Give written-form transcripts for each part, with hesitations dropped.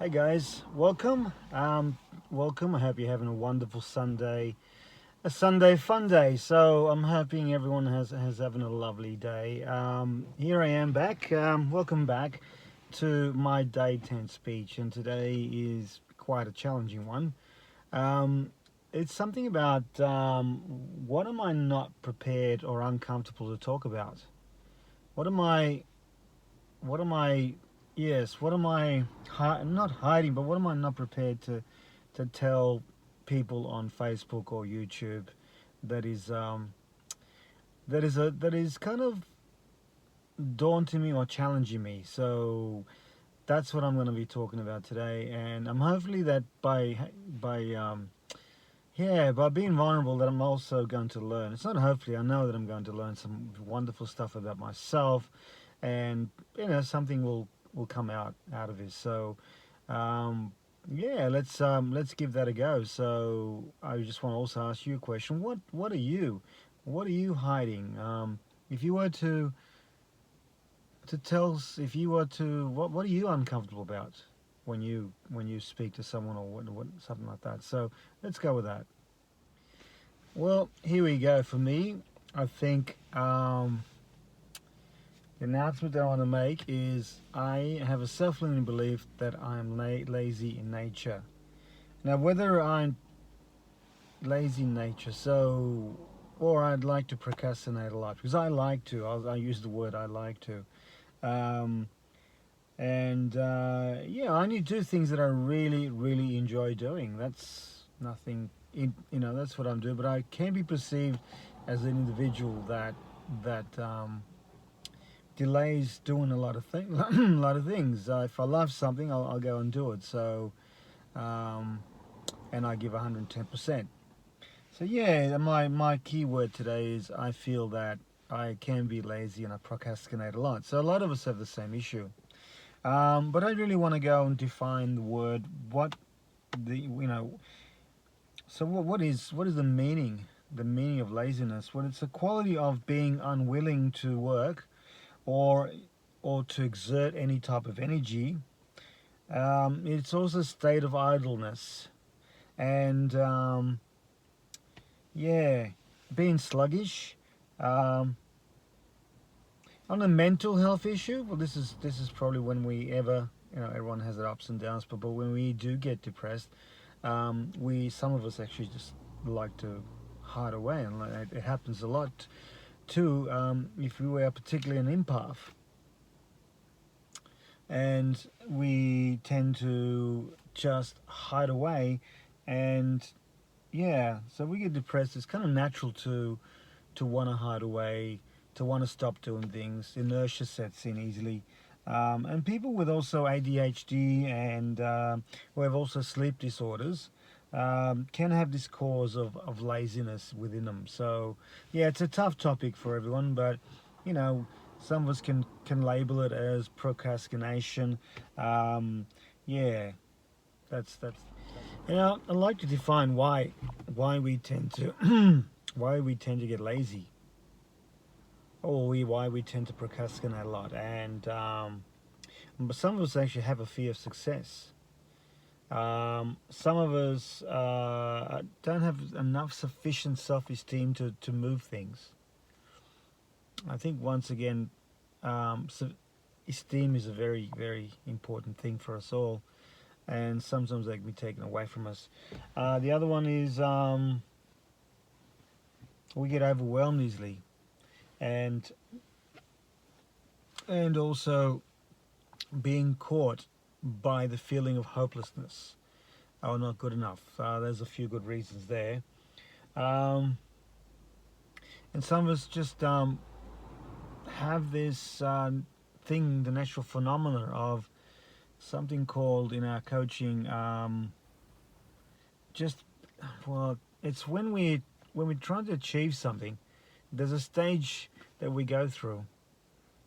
Hey guys, welcome. Welcome. I hope you're having a wonderful Sunday, a Sunday fun day. So I'm hoping everyone has having a lovely day. Here I am back. Welcome back to my day 10 speech, and today is quite a challenging one. Um, it's something about what am I not prepared or uncomfortable to talk about? What am I what am I yes, what am I not hiding, but what am I not prepared to tell people on Facebook or YouTube that is kind of daunting me or challenging me. So that's what I'm going to be talking about today, and I'm hopefully that by being vulnerable, that I'm also going to learn. It's not hopefully, I know that I'm going to learn some wonderful stuff about myself, and something will come out of it. So, um, yeah, let's give that a go. So I just want to also ask you a question. What are you hiding? If you were to if you were to, what are you uncomfortable about when you speak to someone, or what something like that? So let's go with that. Well, here we go. For me, I think the announcement that I want to make is I have a self-limiting belief that I'm lazy in nature. Now, whether I'm lazy in nature, or I'd like to procrastinate a lot, because I like to. I use the word I like to. Um, and yeah, I only do things that I really, really enjoy doing. That's nothing, that's what I'm doing. But I can be perceived as an individual that delays doing a lot of things. A lot of things. If I love something, I'll go and do it. So, um, and I give 110%. So yeah, my key word today is I feel that I can be lazy and I procrastinate a lot. So a lot of us have the same issue. But I really want to go and define the word. What the you know. So what is the meaning? The meaning of laziness? Well, it's a quality of being unwilling to work or to exert any type of energy. It's also a state of idleness, and yeah, being sluggish. Um, on a mental health issue, well, this is probably when we ever, everyone has their ups and downs, but when we do get depressed, we some of us actually just like to hide away, and it happens a lot too. If we were particularly an empath, and we tend to just hide away, and yeah, so we get depressed. It's kind of natural to want to hide away, to want to stop doing things. Inertia sets in easily. And people with also ADHD and who have also sleep disorders can have this cause of laziness within them. So, yeah, it's a tough topic for everyone, but you know, some of us can label it as procrastination. Um, yeah, that's. I'd like to define why we tend to why we tend to get lazy, or why we tend to procrastinate a lot. And but some of us actually have a fear of success. Some of us don't have enough sufficient self-esteem to move things. I think once again, esteem is a very, very important thing for us all, and sometimes they can be taken away from us. The other one is we get overwhelmed easily, and also being caught by the feeling of hopelessness. Oh, not good enough. There's a few good reasons there. Um, and some of us just have this thing, the natural phenomena of something called in our coaching, just, well, it's when we're trying to achieve something, there's a stage that we go through.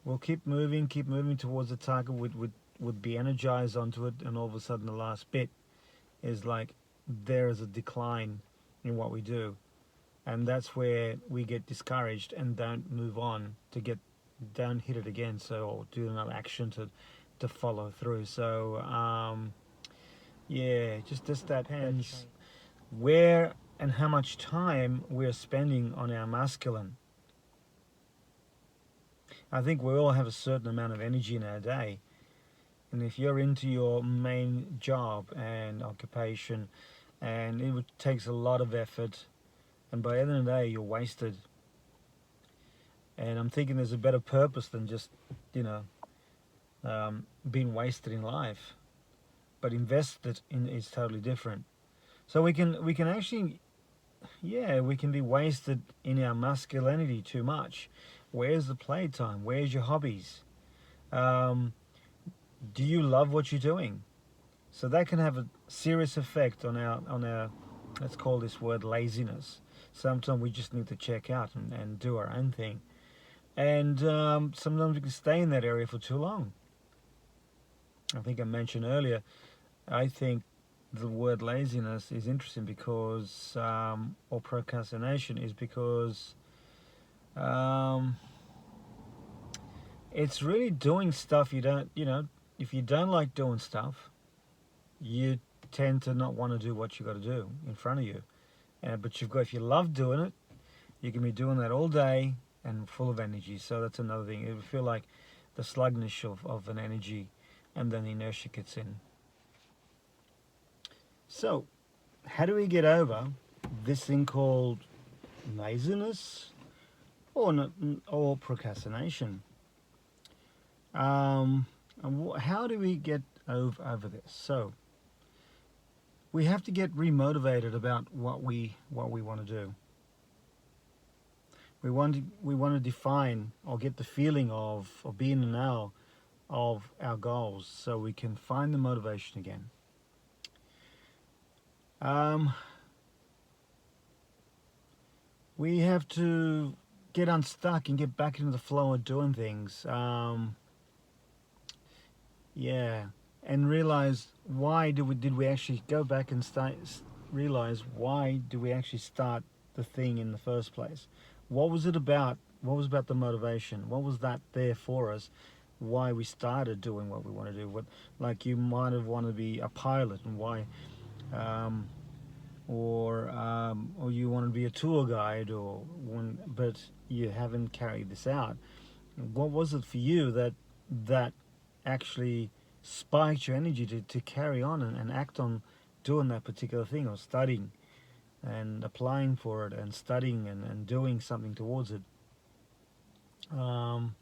We'll keep moving towards the target, would be energized onto it, and all of a sudden the last bit is like there is a decline in what we do, and that's where we get discouraged and don't move on to get don't hit it again, so or do another action to follow through. So Yeah, just that depends where and how much time we're spending on our masculine. I think we all have a certain amount of energy in our day. And if you're into your main job and occupation, and takes a lot of effort, and by the end of the day, you're wasted. And I'm thinking there's a better purpose than just, you know, being wasted in life. But invested in is totally different. So we can actually, yeah, we can be wasted in our masculinity too much. Where's the playtime? Where's your hobbies? Um, do you love what you're doing? So that can have a serious effect on our let's call this word laziness. Sometimes we just need to check out and do our own thing. And sometimes we can stay in that area for too long. I think I mentioned earlier, I think the word laziness is interesting because, or procrastination is because um, it's really doing stuff you don't, if you don't like doing stuff, you tend to not want to do what you got to do in front of you. But if you love doing it, you can be doing that all day and full of energy. So that's another thing. It would feel like the sluggishness of an energy, and then the inertia gets in. So, how do we get over this thing called laziness or not, or procrastination? How do we get over this? So, we have to get remotivated about what we want to do. We want to define or get the feeling of or be in the now of our goals, so we can find the motivation again. We have to get unstuck and get back into the flow of doing things. Yeah, and realize why did we actually go back and realize why do we actually start the thing in the first place? What was it about? What was about the motivation? What was that there for us? Why we started doing what we want to do? What, like, you might have wanted to be a pilot, and why, um, or you want to be a tour guide, but you haven't carried this out. What was it for you that actually spiked your energy to carry on and act on doing that particular thing, or studying and applying for it and studying and doing something towards it? Um,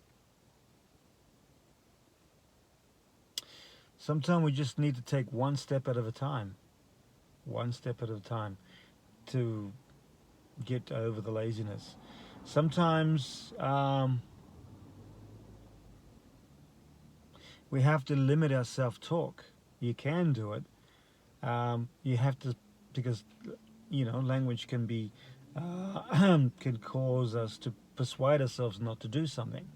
Sometimes we just need to take one step at a time, one step at a time, to get over the laziness. Sometimes we have to limit our self-talk. You can do it. You have to, because language can be can cause us to persuade ourselves not to do something,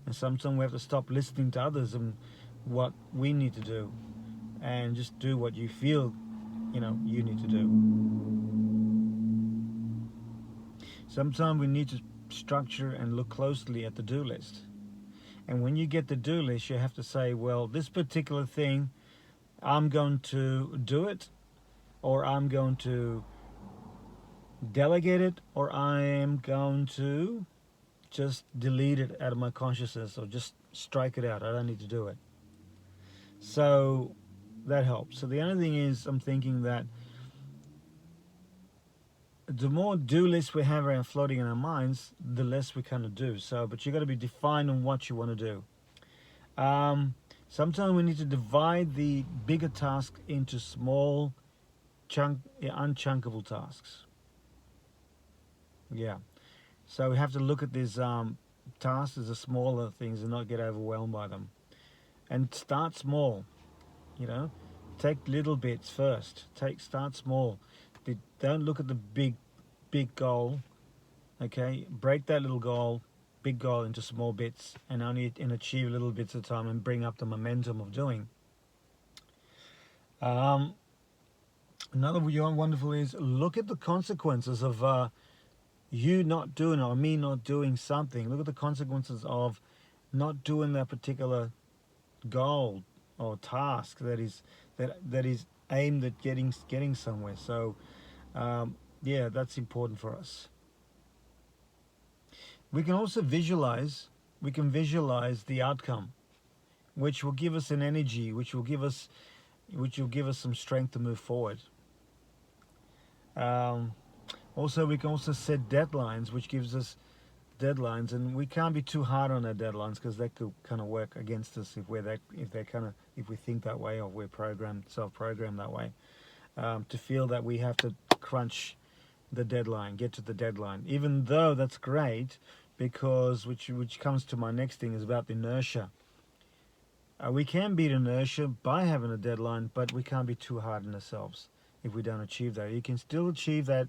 and sometimes we have to stop listening to others and what we need to do, and just do what you feel you need to do. Sometimes we need to structure and look closely at the do list. And when you get the do list, you have to say, well, this particular thing, I'm going to do it, or I'm going to delegate it, or I am going to just delete it out of my consciousness, or just strike it out. I don't need to do it. So that helps. So the only thing is, I'm thinking that the more do lists we have around floating in our minds, the less we kind of do. So, but you got to be defined on what you want to do. Sometimes we need to divide the bigger task into small, unchunkable tasks. Yeah. So we have to look at these tasks as the smaller things and not get overwhelmed by them. And start small. Take little bits first. Start small. Don't look at the big goal. Okay, break that big goal into small bits, and achieve little bits at a time, and bring up the momentum of doing. Another wonderful is look at the consequences of you not doing, or me not doing something. Look at the consequences of not doing that particular goal or task that is aimed at getting somewhere. So yeah, that's important for us. We can also visualize. We can visualize the outcome, which will give us an energy, which will give us some strength to move forward. Um, Also, we can also set deadlines, which gives us deadlines, and we can't be too hard on our deadlines because that could kind of work against us if we think that way or we're self-programmed that way. To feel that we have to crunch the deadline, get to the deadline, even though that's great, because which comes to my next thing is about inertia. We can beat inertia by having a deadline, but we can't be too hard on ourselves if we don't achieve that. You can still achieve that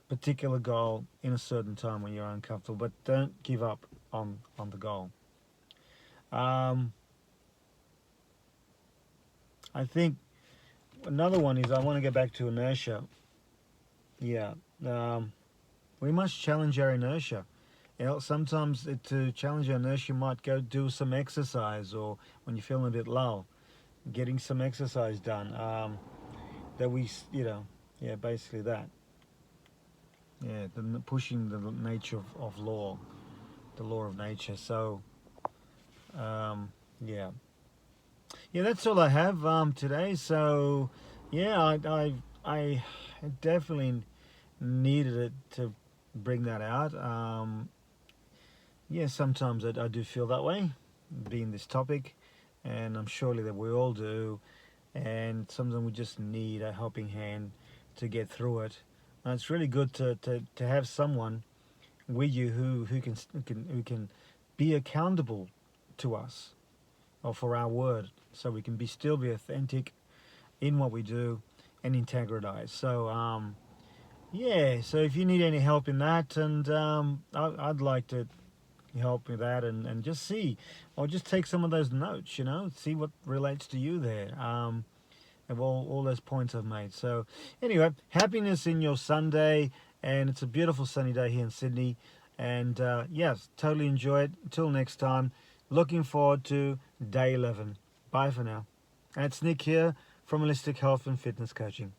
particular goal in a certain time when you're uncomfortable, but don't give up on the goal. Um, I think another one is I want to get back to inertia. Yeah, we must challenge our inertia. You know, sometimes to challenge our inertia, you might go do some exercise, or when you're feeling a bit low, getting some exercise done. That we, yeah, basically that. Yeah, pushing the nature of law, the law of nature. So, yeah, yeah, that's all I have today. So, yeah, I definitely needed it to bring that out. Yeah, sometimes I do feel that way, being this topic, and I'm surely that we all do. And sometimes we just need a helping hand to get through it. And it's really good to have someone with you who can be accountable to us or for our word, so we can still be authentic in what we do and integrize. So yeah, so if you need any help in that, and I'd like to help with that, and just see, or just take some of those notes, see what relates to you there. Of all those points I've made. So anyway, happiness in your Sunday, and it's a beautiful sunny day here in Sydney. And yes, totally enjoy it. Until next time, looking forward to day 11. Bye for now. And it's Nick here from Holistic Health and Fitness Coaching.